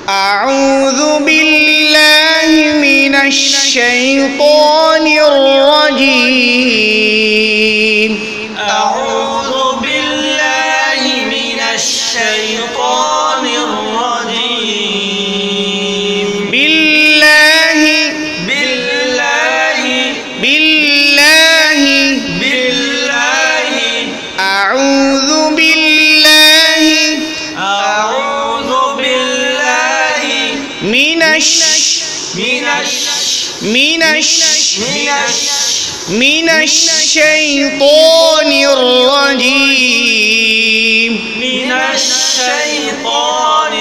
أعوذ بالله من الشيطان الرجيم. أعوذ بالله من الشيطان الرجيم. بالله بالله بالله بالله أعوذ بالله أعوذ بالله من الشيطان الرجيم. من الشيطان الرجيم. من الشيطان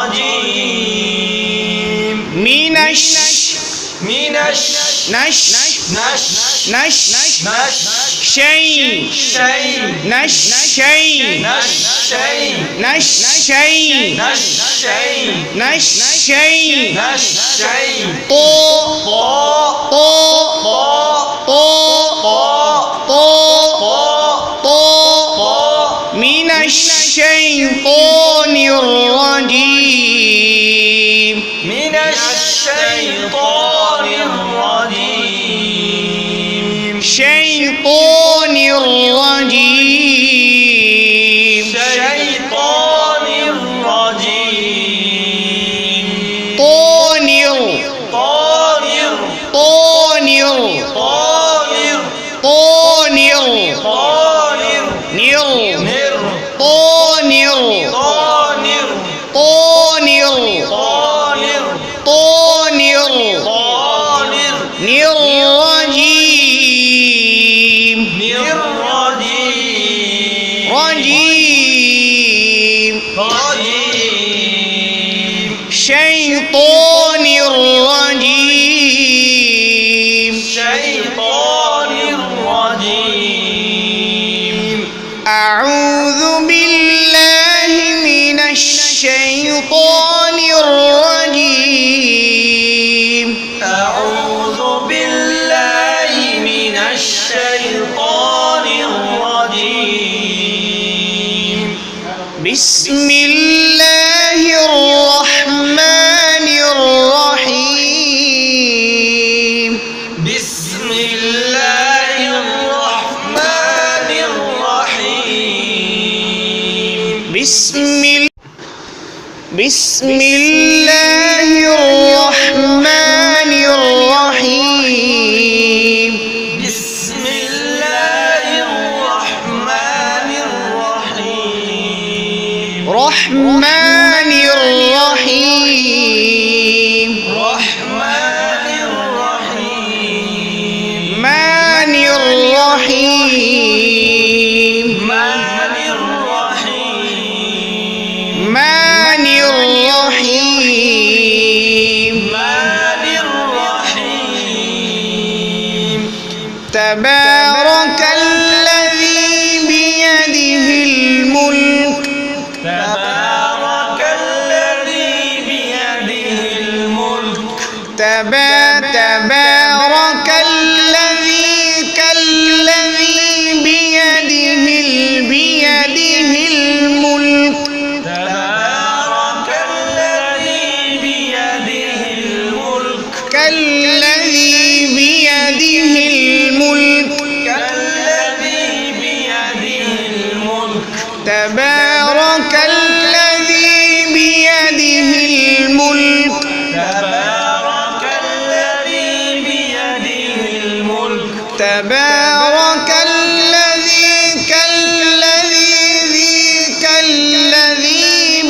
الرجيم. من الشيطان الرجيم. شيطان الرجيم. شيطان الرجيم. طانر طانر طانر طانر طانر طانر نر نر طانر طانر طانر طانر طانر طانر نر رجيم. الرجيم. رجيم رجيم. شيطان الرجيم. شيطان الرجيم. أعوذ بالله من الشيطان الرجيم. أعوذ بالله من الشيطان الرجيم. بسم الله الرحمن الرحيم. بسم الله الرحمن الرحيم. بسم الله الرحمن الرحيم. بسم الله الرحمن الرحيم. رحمن الرحيم. رحمن الرحيم. مان الرحيم. مان الرحيم. مان الرحيم. مان الرحيم. تبارك الذي بيده الملك. تبارك الذي بيده الملك. تبارك الذي بيده الملك. تبارك الذي بيده الملك. كالذي بيده الملك. كالذي بيده الملك. تبارك الذي بيده الملك. تبارك الذي بيده الملك. تبارك الذي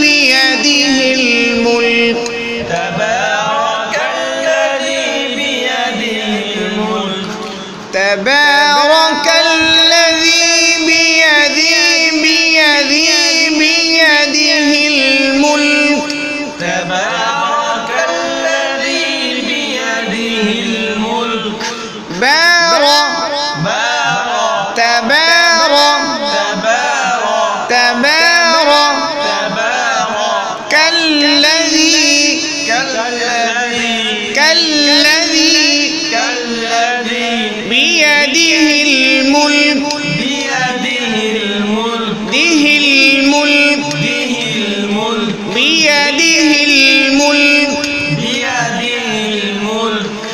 بيده الملك. تبارك الذي بيده الملك. تبارك الذي بيده الملك. تبارك الذي بيده الملك.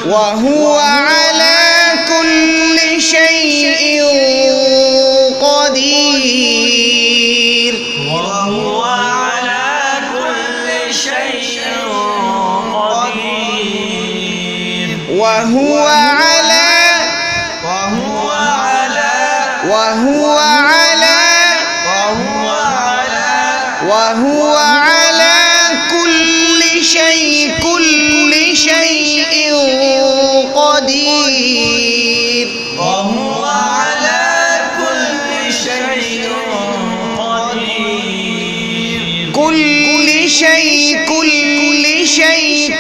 وهو على كل شيء قدير. وهو على كل شيء قدير. وهو على وهو على وهو على وهو على وهو على كل شيء قدير. وهو على كل شيء قدير. كل شيء قدير.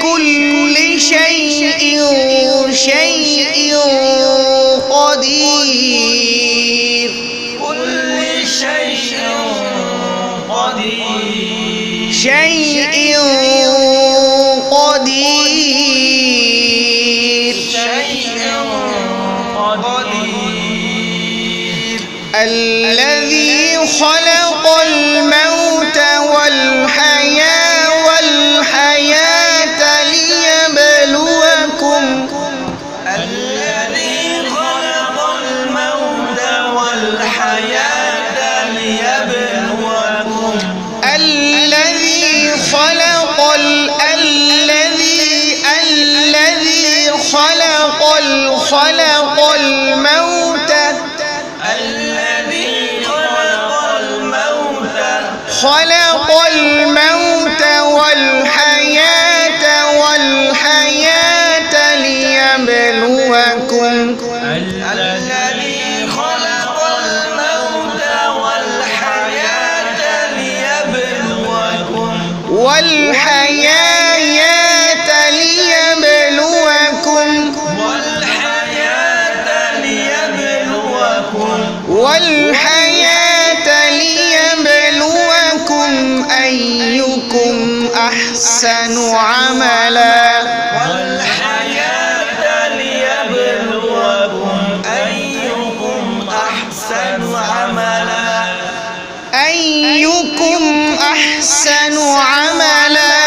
كل شيء قدير. شيء قدير. شيء قدير. الذي خلق الموت والحياة ليبلوكم. الذي خلق الموت والحياة ليبلوكم. الذي خلق الموت والحياة ليبلوكم. الذي خلق الموت والحياة ليبلوكم. والحياة ليبلوكم. أيكم أحسن عملا. والحياة ليبلوكم أيكم أحسن عملا. أيكم أحسن عملا.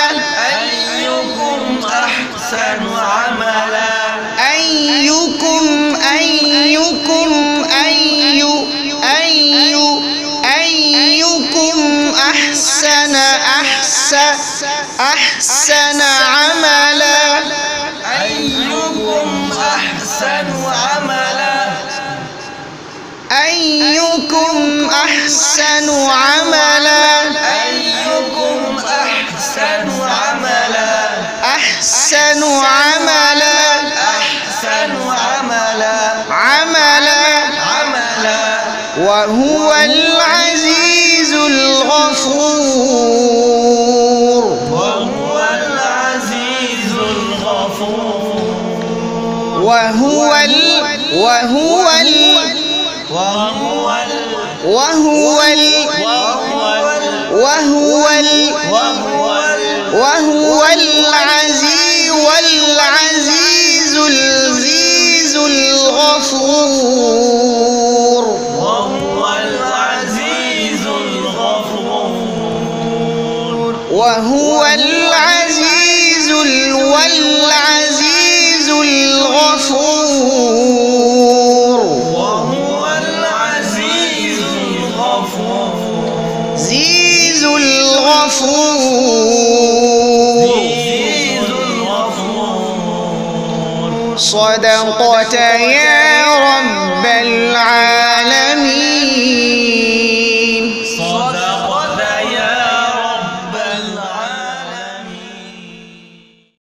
أيكم أحسن عملا. أيكم أحسن عملا. أيكم أحسن عملا. أيكم أحسن عملا. أيكم أحسن عملا. أحسن عملا. أحسن عملا. عملا. وهو العزيز الغفور. وهو العزيز الغفور. وهو ال وهو ال وهو ال وهو ال وهو ال وهو العزيز الغفور. وهو العزيز الغفور. وهو العزيز الغفور. وهو العزيز الغفور. زيز الغفور. زيز الغفور. صدقت يا